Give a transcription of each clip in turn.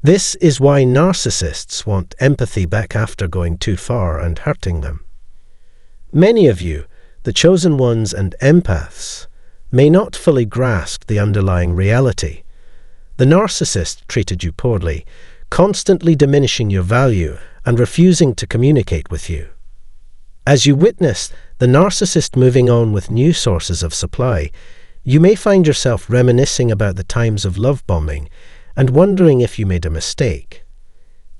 This is why narcissists want empathy back after going too far and hurting them. Many of you, the chosen ones and empaths, may not fully grasp the underlying reality. The narcissist treated you poorly, constantly diminishing your value and refusing to communicate with you. As you witness the narcissist moving on with new sources of supply, you may find yourself reminiscing about the times of love bombing and wondering if you made a mistake.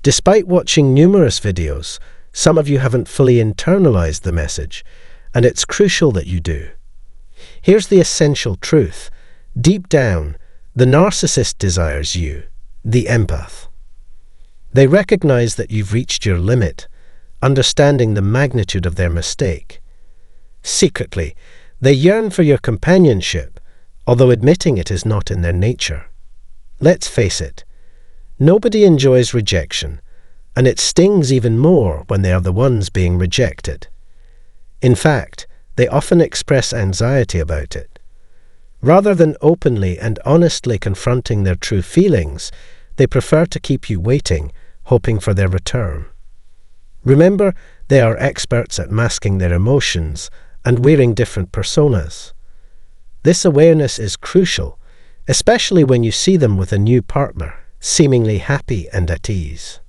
Despite watching numerous videos, some of you haven't fully internalized the message, and it's crucial that you do. Here's the essential truth. Deep down, the narcissist desires you, the empath. They recognize that you've reached your limit, understanding the magnitude of their mistake. Secretly, they yearn for your companionship, although admitting it is not in their nature. Let's face it, nobody enjoys rejection, and it stings even more when they are the ones being rejected. In fact, they often express anxiety about it. Rather than openly and honestly confronting their true feelings, they prefer to keep you waiting, hoping for their return. Remember, they are experts at masking their emotions and wearing different personas. This awareness is crucial, especially when you see them with a new partner, seemingly happy and at ease.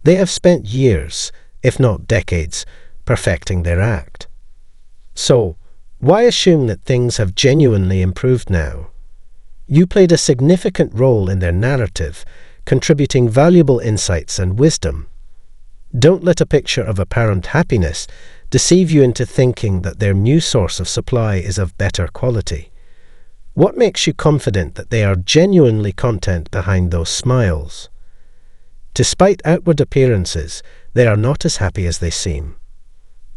They have spent years, if not decades, perfecting their act. So, why assume that things have genuinely improved now? You played a significant role in their narrative, contributing valuable insights and wisdom. Don't let a picture of apparent happiness deceive you into thinking that their new source of supply is of better quality. What makes you confident that they are genuinely content behind those smiles? Despite outward appearances, they are not as happy as they seem.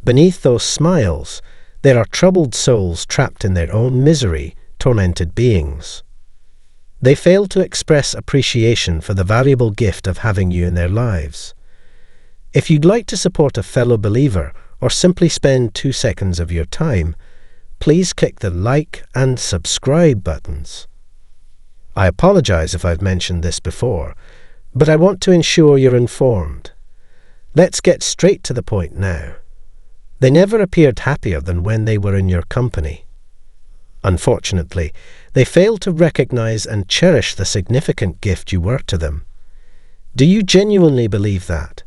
Beneath those smiles, there are troubled souls trapped in their own misery, tormented beings. They fail to express appreciation for the valuable gift of having you in their lives. If you'd like to support a fellow believer or simply spend 2 seconds of your time, please click the like and subscribe buttons. I apologize if I've mentioned this before, but I want to ensure you're informed. Let's get straight to the point now. They never appeared happier than when they were in your company. Unfortunately, they failed to recognize and cherish the significant gift you were to them. Do you genuinely believe that?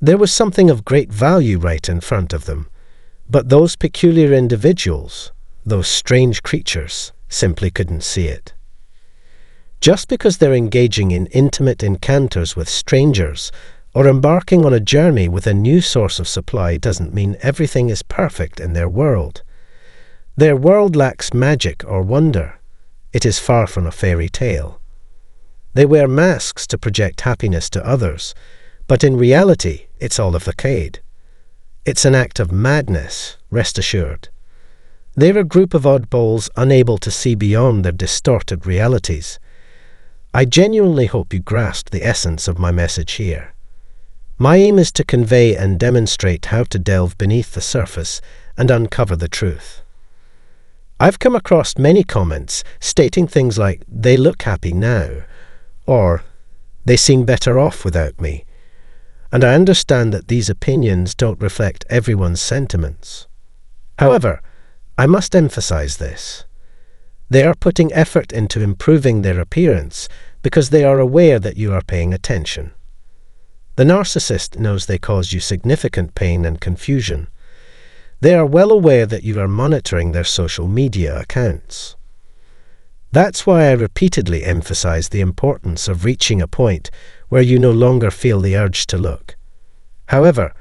There was something of great value right in front of them, but those peculiar individuals, those strange creatures, simply couldn't see it. Just because they're engaging in intimate encounters with strangers or embarking on a journey with a new source of supply doesn't mean everything is perfect in their world. Their world lacks magic or wonder. It is far from a fairy tale. They wear masks to project happiness to others, but in reality, it's all a facade. It's an act of madness, rest assured. They're a group of oddballs unable to see beyond their distorted realities. I genuinely hope you grasp the essence of my message here. My aim is to convey and demonstrate how to delve beneath the surface and uncover the truth. I've come across many comments stating things like, "They look happy now," or "They seem better off without me." And I understand that these opinions don't reflect everyone's sentiments. However, I must emphasize this. They are putting effort into improving their appearance because they are aware that you are paying attention. The narcissist knows they cause you significant pain and confusion. They are well aware that you are monitoring their social media accounts. That's why I repeatedly emphasize the importance of reaching a point where you no longer feel the urge to look. However,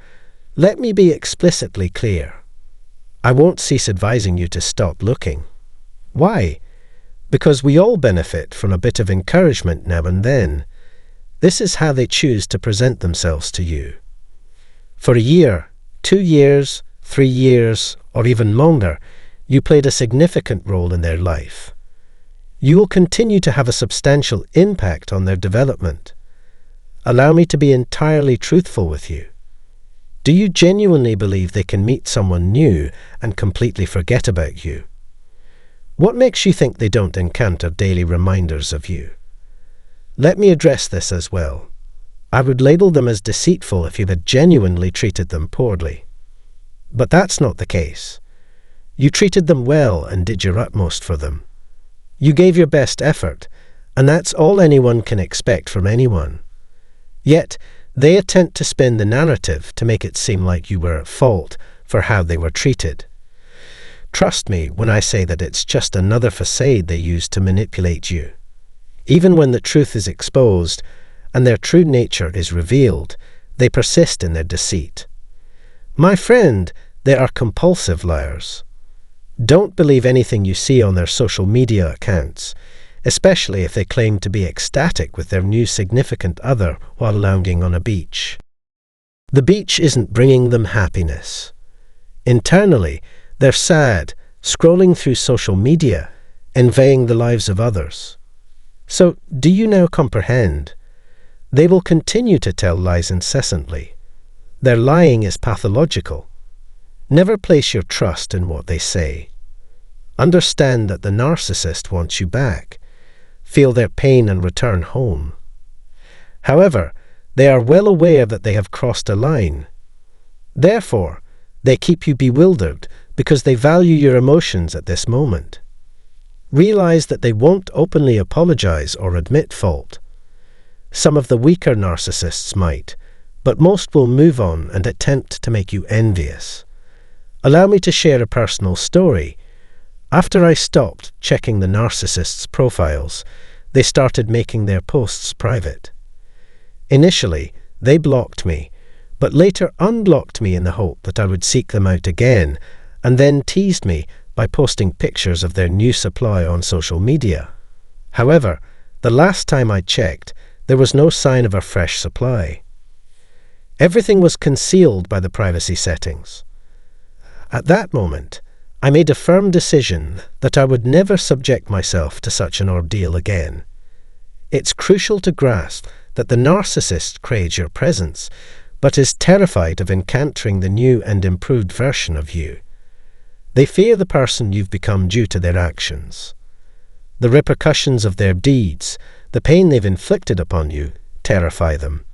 let me be explicitly clear. I won't cease advising you to stop looking. Why? Because we all benefit from a bit of encouragement now and then. This is how they choose to present themselves to you. For a year, 2 years, 3 years, or even longer, you played a significant role in their life. You will continue to have a substantial impact on their development. Allow me to be entirely truthful with you. Do you genuinely believe they can meet someone new and completely forget about you? What makes you think they don't encounter daily reminders of you? Let me address this as well. I would label them as deceitful if you had genuinely treated them poorly. But that's not the case. You treated them well and did your utmost for them. You gave your best effort, and that's all anyone can expect from anyone. Yet, they attempt to spin the narrative to make it seem like you were at fault for how they were treated. Trust me when I say that it's just another facade they use to manipulate you. Even when the truth is exposed and their true nature is revealed, they persist in their deceit. My friend, they are compulsive liars. Don't believe anything you see on their social media accounts, especially if they claim to be ecstatic with their new significant other while lounging on a beach. The beach isn't bringing them happiness. Internally, they're sad, scrolling through social media, envying the lives of others. So, do you now comprehend? They will continue to tell lies incessantly. Their lying is pathological. Never place your trust in what they say. Understand that the narcissist wants you back. Feel their pain and return home. However, they are well aware that they have crossed a line. Therefore, they keep you bewildered because they value your emotions at this moment. Realize that they won't openly apologize or admit fault. Some of the weaker narcissists might, but most will move on and attempt to make you envious. Allow me to share a personal story. After I stopped checking the narcissists' profiles, they started making their posts private. Initially, they blocked me, but later unblocked me in the hope that I would seek them out again, and then teased me by posting pictures of their new supply on social media. However, the last time I checked, there was no sign of a fresh supply. Everything was concealed by the privacy settings. At that moment, I made a firm decision that I would never subject myself to such an ordeal again. It's crucial to grasp that the narcissist craves your presence, but is terrified of encountering the new and improved version of you. They fear the person you've become due to their actions. The repercussions of their deeds, the pain they've inflicted upon you, terrify them.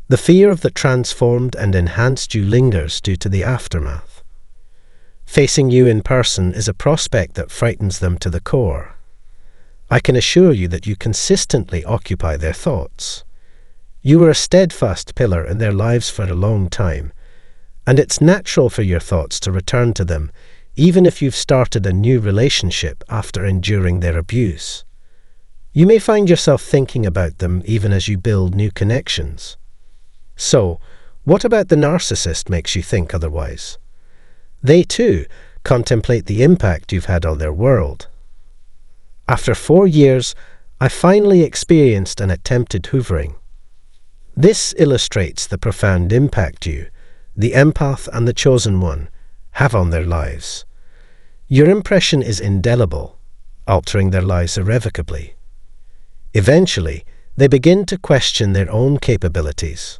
The fear of the transformed and enhanced you lingers due to the aftermath. Facing you in person is a prospect that frightens them to the core. I can assure you that you consistently occupy their thoughts. You were a steadfast pillar in their lives for a long time, and it's natural for your thoughts to return to them, even if you've started a new relationship after enduring their abuse. You may find yourself thinking about them even as you build new connections. So, what about the narcissist makes you think otherwise? They too contemplate the impact you've had on their world. After 4 years, I finally experienced an attempted hoovering. This illustrates the profound impact you, the empath and the chosen one, have on their lives. Your impression is indelible, altering their lives irrevocably. Eventually, they begin to question their own capabilities.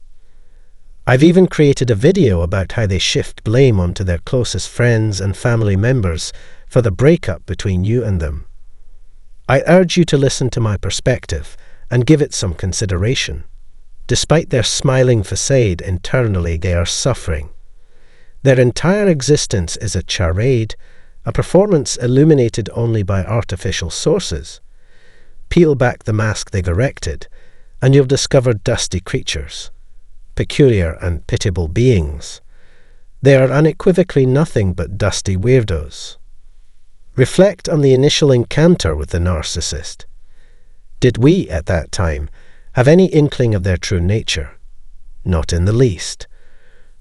I've even created a video about how they shift blame onto their closest friends and family members for the breakup between you and them. I urge you to listen to my perspective and give it some consideration. Despite their smiling facade, internally they are suffering. Their entire existence is a charade, a performance illuminated only by artificial sources. Peel back the mask they've erected, and you'll discover dusty creatures, peculiar and pitiable beings. They are unequivocally nothing but dusty weirdos. Reflect on the initial encounter with the narcissist. Did we, at that time, have any inkling of their true nature? Not in the least.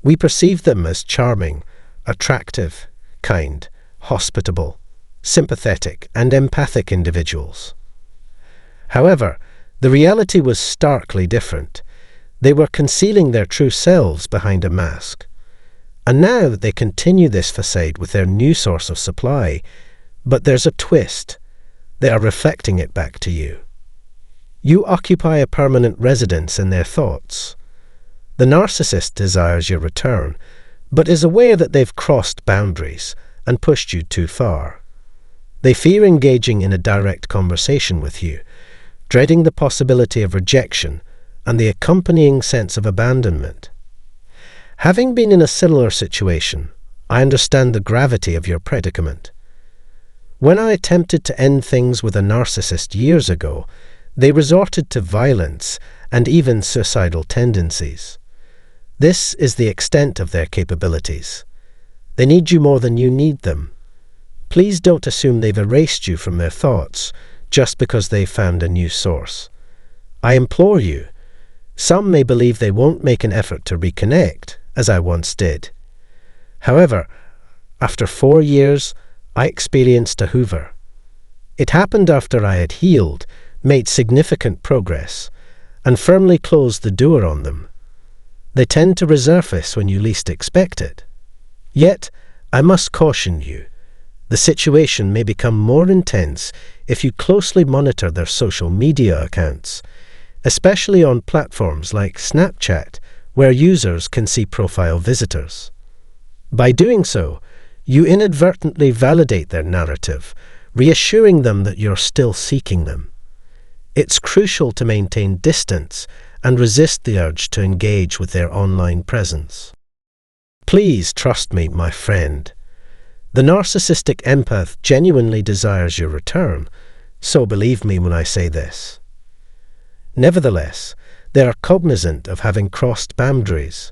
We perceived them as charming, attractive, kind, hospitable, sympathetic, and empathic individuals. However, the reality was starkly different. They were concealing their true selves behind a mask. And now they continue this facade with their new source of supply, but there's a twist. They are reflecting it back to you. You occupy a permanent residence in their thoughts. The narcissist desires your return, but is aware that they've crossed boundaries and pushed you too far. They fear engaging in a direct conversation with you, dreading the possibility of rejection and the accompanying sense of abandonment. Having been in a similar situation, I understand the gravity of your predicament. When I attempted to end things with a narcissist years ago, they resorted to violence and even suicidal tendencies. This is the extent of their capabilities. They need you more than you need them. Please don't assume they've erased you from their thoughts just because they've found a new source. I implore you, some may believe they won't make an effort to reconnect, as I once did. However, after 4 years, I experienced a Hoover. It happened after I had healed, made significant progress, and firmly closed the door on them. They tend to resurface when you least expect it. Yet, I must caution you, the situation may become more intense if you closely monitor their social media accounts, especially on platforms like Snapchat, where users can see profile visitors. By doing so, you inadvertently validate their narrative, reassuring them that you're still seeking them. It's crucial to maintain distance and resist the urge to engage with their online presence. Please trust me, my friend. The narcissistic empath genuinely desires your return, so believe me when I say this. Nevertheless, they are cognizant of having crossed boundaries.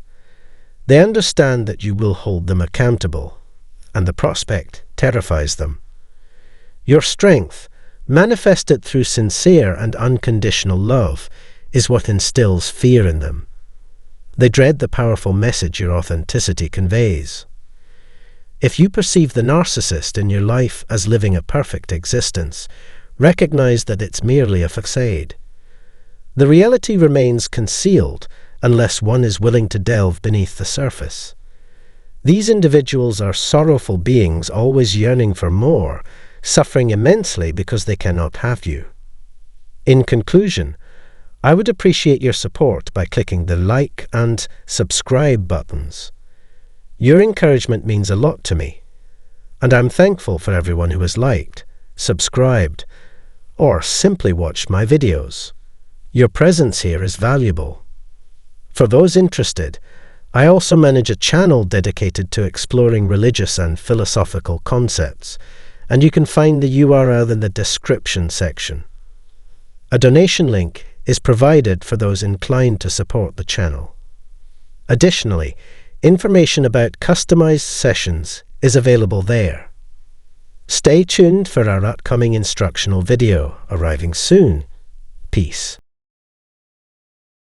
They understand that you will hold them accountable, and the prospect terrifies them. Your strength, manifested through sincere and unconditional love, is what instills fear in them. They dread the powerful message your authenticity conveys. If you perceive the narcissist in your life as living a perfect existence, recognize that it's merely a facade. The reality remains concealed unless one is willing to delve beneath the surface. These individuals are sorrowful beings always yearning for more, suffering immensely because they cannot have you. In conclusion, I would appreciate your support by clicking the like and subscribe buttons. Your encouragement means a lot to me, and I'm thankful for everyone who has liked, subscribed, or simply watched my videos. Your presence here is valuable. For those interested, I also manage a channel dedicated to exploring religious and philosophical concepts, and you can find the URL in the description section. A donation link is provided for those inclined to support the channel. Additionally, information about customized sessions is available there. Stay tuned for our upcoming instructional video arriving soon. Peace.